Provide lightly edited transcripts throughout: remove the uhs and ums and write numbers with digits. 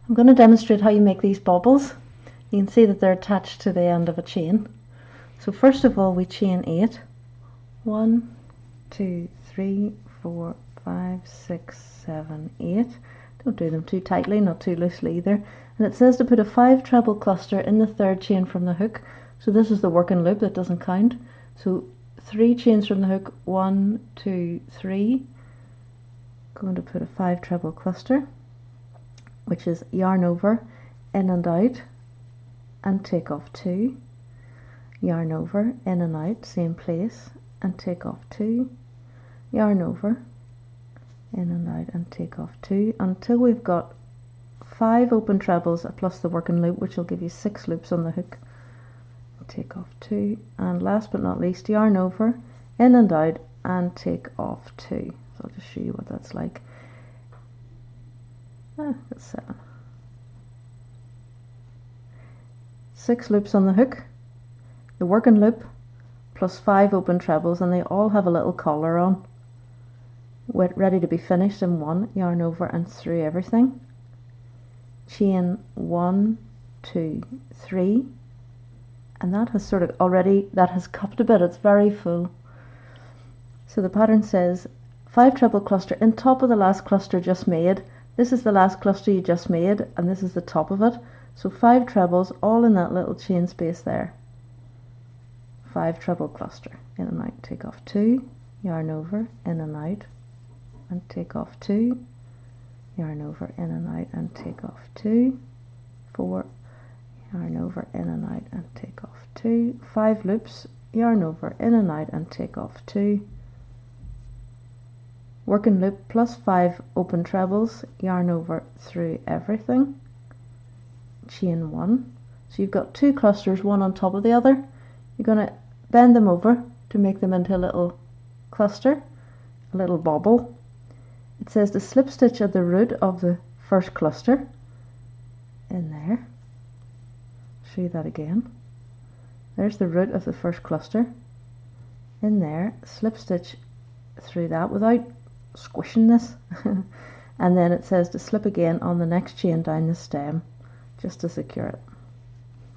I'm going to demonstrate how you make these bobbles. You can see that they're attached to the end of a chain. So first of all we chain 8. 1, 2, 3, 4, 5, 6, 7, 8. Don't do them too tightly, not too loosely either. And it says to put a 5 treble cluster in the third chain from the hook. So this is the working loop, that doesn't count. So 3 chains from the hook, 1, 2, 3. Going to put a 5 treble cluster, which is yarn over, in and out, and take off 2. Yarn over, in and out, same place, and take off 2. Yarn over, in and out, and take off 2, until we've got 5 open trebles plus the working loop, which will give you 6 loops on the hook. Take off 2, and last but not least, yarn over, in and out, and take off 2. So I'll just show you what that's like. That's 7. 6 loops on the hook, the working loop, plus 5 open trebles, and they all have a little collar on, ready to be finished in 1. Yarn over and through everything. Chain 1, 2, 3, and that has sort of already, that has cupped a bit, it's very full. So the pattern says 5 treble cluster in top of the last cluster just made. This is the last cluster you just made, and this is the top of it. So 5 trebles all in that little chain space there. 5 treble cluster, in and out, take off 2, yarn over, in and out, and take off 2, yarn over, in and out, and take off 2, 4, yarn over, in and out, and take off 2, 5 loops, yarn over, in and out, and take off 2, working loop plus 5 open trebles, yarn over through everything, chain 1. So you've got 2 clusters, one on top of the other. You're going to bend them over to make them into a little cluster, a little bobble. It says to slip stitch at the root of the first cluster in there. Show you that again. There's the root of the first cluster in there, slip stitch through that without squishing this and then it says to slip again on the next chain down the stem just to secure it.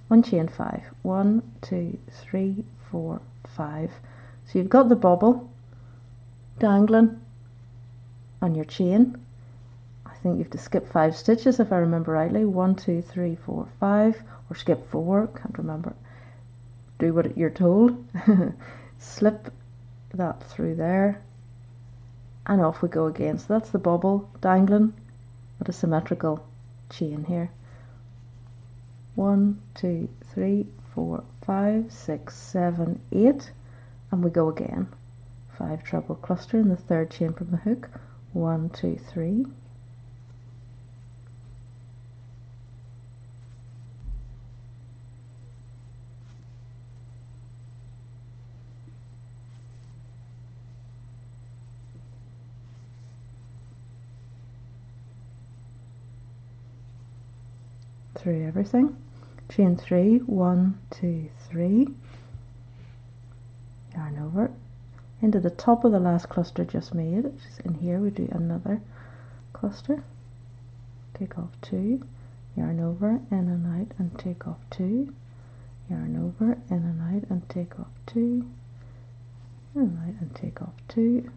One chain 5, 1, 2, 3, 4, 5. So you've got the bobble dangling on your chain. I think you have to skip 5 stitches if I remember rightly. 1, 2, 3, 4, 5, or skip 4, can't remember. Do what you're told. Slip that through there, and off we go again. So that's the bobble dangling with a symmetrical chain here. 1, 2, 3, 4, 5, 6, 7, 8, and we go again. 5 treble cluster in the third chain from the hook. 1, 2, 3. Through everything, chain 3, 1, 2, 3, yarn over into the top of the last cluster just made, which is in here. We do another cluster, take off 2, yarn over, in and out, and take off 2, yarn over, in and out, and take off 2, in and out, and take off 2,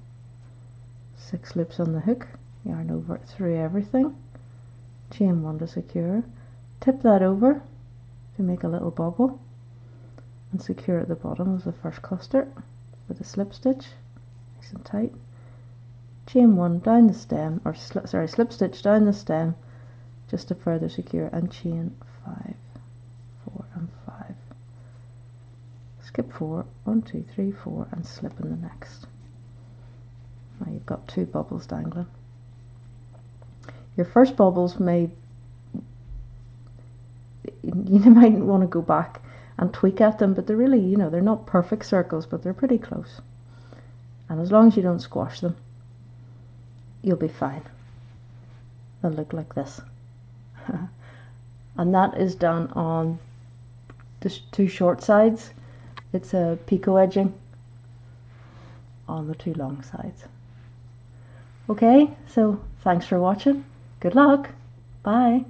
6 loops on the hook, yarn over through everything, chain 1 to secure. Tip that over to make a little bobble and secure at the bottom of the first cluster with a slip stitch, nice and tight. Chain 1 down the stem, or slip stitch down the stem just to further secure, and chain 5, 4 and 5. Skip 4, 1, 2, 3, 4, and slip in the next. Now you've got 2 bobbles dangling. Your first bobbles may, you might want to go back and tweak at them, but they're really, you know, they're not perfect circles, but they're pretty close. And as long as you don't squash them, you'll be fine. They'll look like this. And that is done on the 2 short sides. It's a picot edging on the 2 long sides. Okay, so thanks for watching. Good luck. Bye.